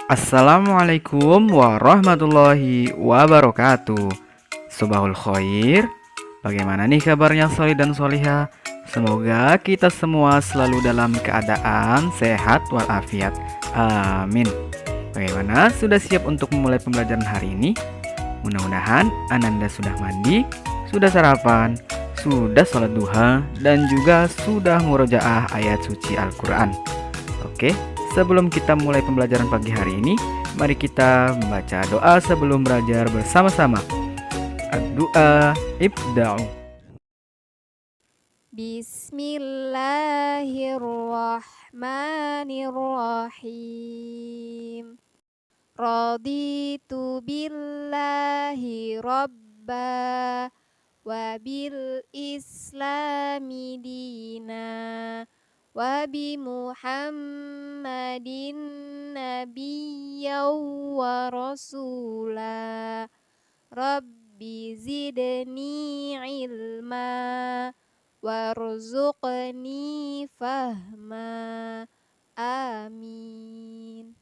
Assalamualaikum warahmatullahi wabarakatuh. Subahul khair. Bagaimana nih kabarnya Soli dan Soliha? Semoga kita semua selalu dalam keadaan sehat walafiat. Amin. Bagaimana, sudah siap untuk memulai pembelajaran hari ini? Mudah-mudahan Ananda sudah mandi, sudah sarapan, sudah sholat duha, dan juga sudah murojaah ayat suci Al-Quran. Oke, sebelum kita mulai pembelajaran pagi hari ini, mari kita membaca doa sebelum belajar bersama-sama. Ad-du'a ibda'u. Bismillahirrahmanirrahim. Raditu billahi rabba wa bil islami dina wa bi Muhammadin nabiyyan wa rasula. Rabbi zidni ilma warzuqni fahma. Amin.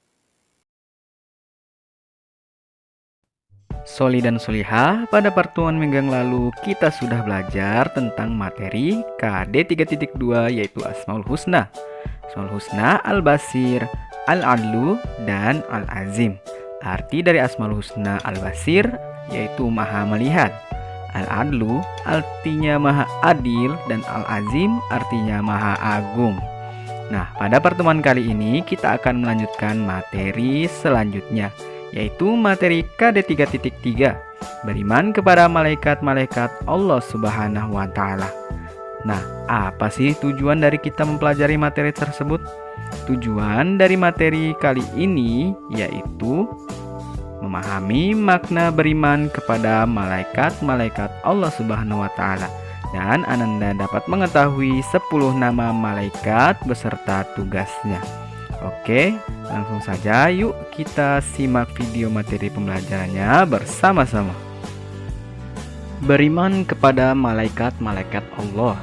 Soli dan Soliha, pada pertemuan minggu yang lalu kita sudah belajar tentang materi KD 3.2 yaitu Asmaul Husna. Asmaul Husna Al-Basir, Al-Adlu, dan Al-Azim. Arti dari Asmaul Husna Al-Basir yaitu Maha Melihat. Al-Adlu artinya Maha Adil, dan Al-Azim artinya Maha Agung. Nah, pada pertemuan kali ini kita akan melanjutkan materi selanjutnya, yaitu materi KD 3.3, beriman kepada malaikat-malaikat Allah Subhanahu wa Ta'ala. Nah, apa sih tujuan dari kita mempelajari materi tersebut? Tujuan dari materi kali ini yaitu memahami makna beriman kepada malaikat-malaikat Allah Subhanahu wa Ta'ala, dan Ananda dapat mengetahui 10 nama malaikat beserta tugasnya. Oke, langsung saja yuk kita simak video materi pembelajarannya bersama-sama. Beriman kepada malaikat-malaikat Allah.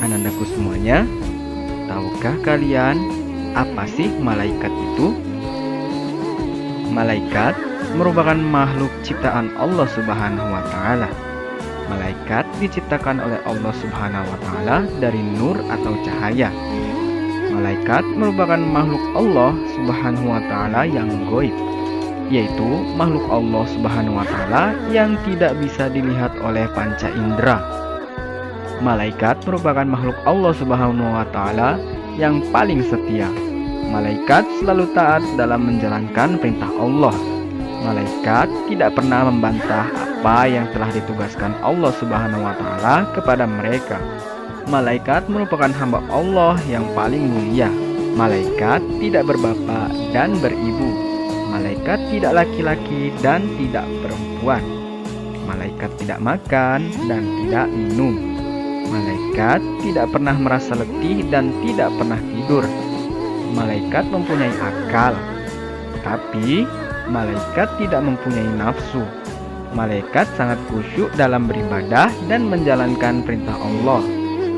Anandaku semuanya, tahukah kalian apa sih malaikat itu? Malaikat merupakan makhluk ciptaan Allah Subhanahu wa Ta'ala. Malaikat diciptakan oleh Allah Subhanahu wa Ta'ala dari nur atau cahaya. Malaikat merupakan makhluk Allah Subhanahu wa Ta'ala yang gaib, yaitu makhluk Allah Subhanahu wa Ta'ala yang tidak bisa dilihat oleh panca indera. Malaikat merupakan makhluk Allah Subhanahu wa Ta'ala yang paling setia. Malaikat selalu taat dalam menjalankan perintah Allah. Malaikat tidak pernah membantah apa yang telah ditugaskan Allah Subhanahu wa Ta'ala kepada mereka. Malaikat merupakan hamba Allah yang paling mulia. Malaikat tidak berbapak dan beribu. Malaikat tidak laki-laki dan tidak perempuan. Malaikat tidak makan dan tidak minum. Malaikat tidak pernah merasa letih dan tidak pernah tidur. Malaikat mempunyai akal, tapi malaikat tidak mempunyai nafsu. Malaikat sangat khusyuk dalam beribadah dan menjalankan perintah Allah.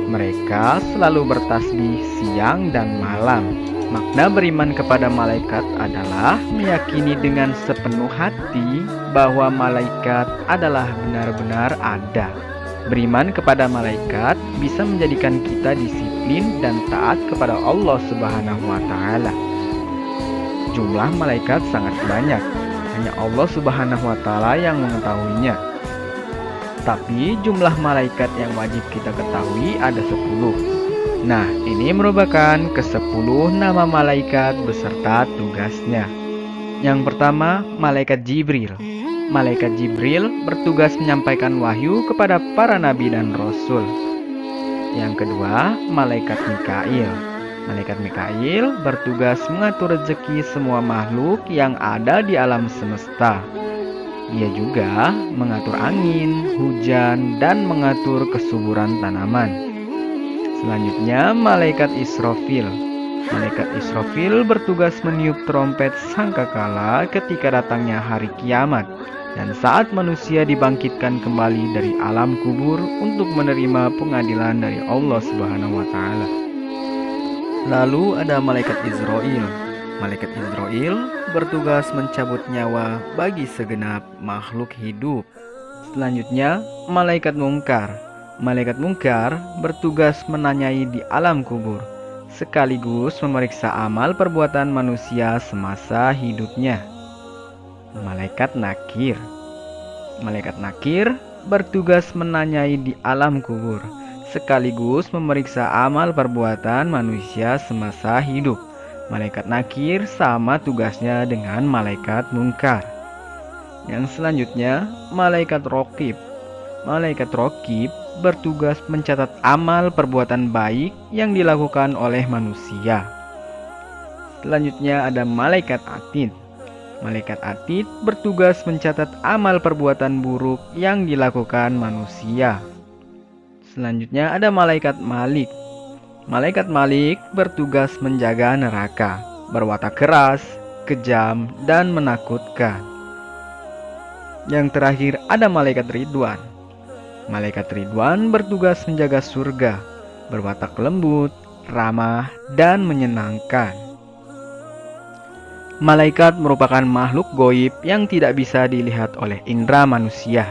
Mereka selalu bertasbih siang dan malam. Makna beriman kepada malaikat adalah meyakini dengan sepenuh hati bahwa malaikat adalah benar-benar ada. Beriman kepada malaikat bisa menjadikan kita disiplin dan taat kepada Allah Subhanahu wa Ta'ala. Jumlah malaikat sangat banyak, hanya Allah Subhanahu wa Ta'ala yang mengetahuinya. Tapi jumlah malaikat yang wajib kita ketahui ada 10. Nah, ini merupakan ke-10 nama malaikat beserta tugasnya. Yang pertama, malaikat Jibril. Malaikat Jibril bertugas menyampaikan wahyu kepada para nabi dan rasul. Yang kedua, malaikat Mikail. Malaikat Mikail bertugas mengatur rezeki semua makhluk yang ada di alam semesta. Dia juga mengatur angin, hujan, dan mengatur kesuburan tanaman. Selanjutnya, malaikat Israfil. Malaikat Israfil bertugas meniup trompet sangkakala ketika datangnya hari kiamat, dan saat manusia dibangkitkan kembali dari alam kubur untuk menerima pengadilan dari Allah Subhanahu wa Ta'ala. Lalu ada malaikat Israil. Malaikat Israil bertugas mencabut nyawa bagi segenap makhluk hidup. Selanjutnya, malaikat Mungkar. Malaikat Mungkar bertugas menanyai di alam kubur, sekaligus memeriksa amal perbuatan manusia semasa hidupnya. Malaikat Nakir. Malaikat Nakir bertugas menanyai di alam kubur, sekaligus memeriksa amal perbuatan manusia semasa hidup. Malaikat Nakir sama tugasnya dengan malaikat Mungkar. Yang selanjutnya, malaikat Raqib. Malaikat Raqib bertugas mencatat amal perbuatan baik yang dilakukan oleh manusia. Selanjutnya ada malaikat Atid. Malaikat Atid bertugas mencatat amal perbuatan buruk yang dilakukan manusia. Selanjutnya ada malaikat Malik. Malaikat Malik bertugas menjaga neraka, berwatak keras, kejam, dan menakutkan. Yang terakhir ada malaikat Ridwan. Malaikat Ridwan bertugas menjaga surga, berwatak lembut, ramah, dan menyenangkan. Malaikat merupakan makhluk goib yang tidak bisa dilihat oleh indera manusia.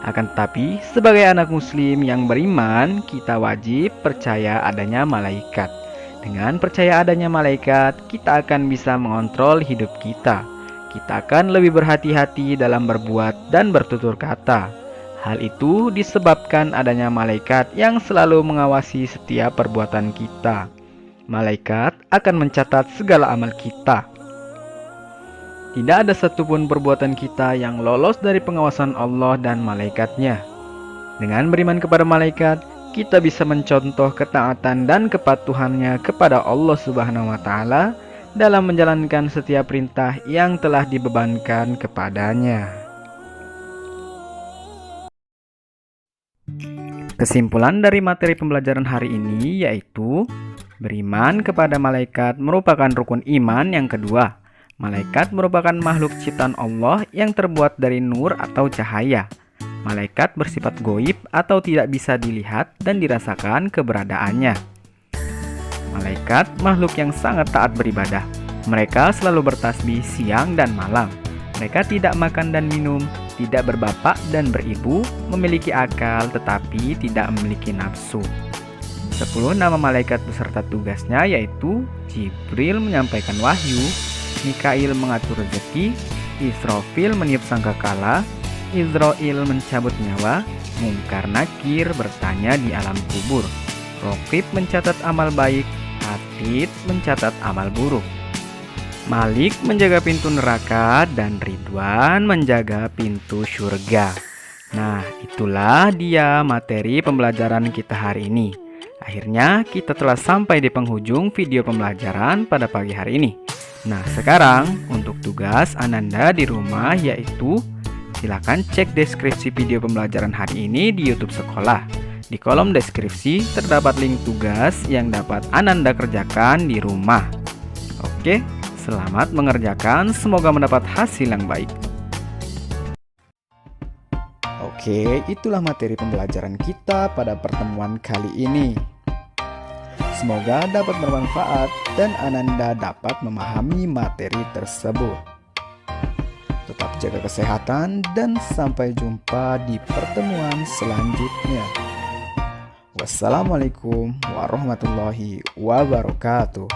Akan tetapi, sebagai anak muslim yang beriman, kita wajib percaya adanya malaikat. Dengan percaya adanya malaikat, kita akan bisa mengontrol hidup kita. Kita akan lebih berhati-hati dalam berbuat dan bertutur kata. Hal itu disebabkan adanya malaikat yang selalu mengawasi setiap perbuatan kita. Malaikat akan mencatat segala amal kita. Tidak ada satupun perbuatan kita yang lolos dari pengawasan Allah dan malaikatnya. Dengan beriman kepada malaikat, kita bisa mencontoh ketaatan dan kepatuhannya kepada Allah Subhanahu wa Ta'ala dalam menjalankan setiap perintah yang telah dibebankan kepadanya. Kesimpulan dari materi pembelajaran hari ini yaitu beriman kepada malaikat merupakan rukun iman yang kedua. Malaikat merupakan makhluk ciptaan Allah yang terbuat dari nur atau cahaya. Malaikat bersifat goib atau tidak bisa dilihat dan dirasakan keberadaannya. Malaikat makhluk yang sangat taat beribadah. Mereka selalu bertasbih siang dan malam. Mereka tidak makan dan minum, tidak berbapak dan beribu, memiliki akal tetapi tidak memiliki nafsu. 10 nama malaikat beserta tugasnya yaitu Jibril menyampaikan wahyu, Mikail mengatur rezeki, Israfil meniup sangkakala, Israil mencabut nyawa, Mungkar Nakir bertanya di alam kubur, Raqib mencatat amal baik, Atid mencatat amal buruk, Malik menjaga pintu neraka, dan Ridwan menjaga pintu surga. Nah, itulah dia materi pembelajaran kita hari ini. Akhirnya kita telah sampai di penghujung video pembelajaran pada pagi hari ini. Nah, sekarang untuk tugas Ananda di rumah yaitu silakan cek deskripsi video pembelajaran hari ini di YouTube Sekolah. Di kolom deskripsi terdapat link tugas yang dapat Ananda kerjakan di rumah. Oke, selamat mengerjakan, semoga mendapat hasil yang baik. Oke, itulah materi pembelajaran kita pada pertemuan kali ini. Semoga dapat bermanfaat dan Ananda dapat memahami materi tersebut. Tetap jaga kesehatan dan sampai jumpa di pertemuan selanjutnya. Wassalamualaikum warahmatullahi wabarakatuh.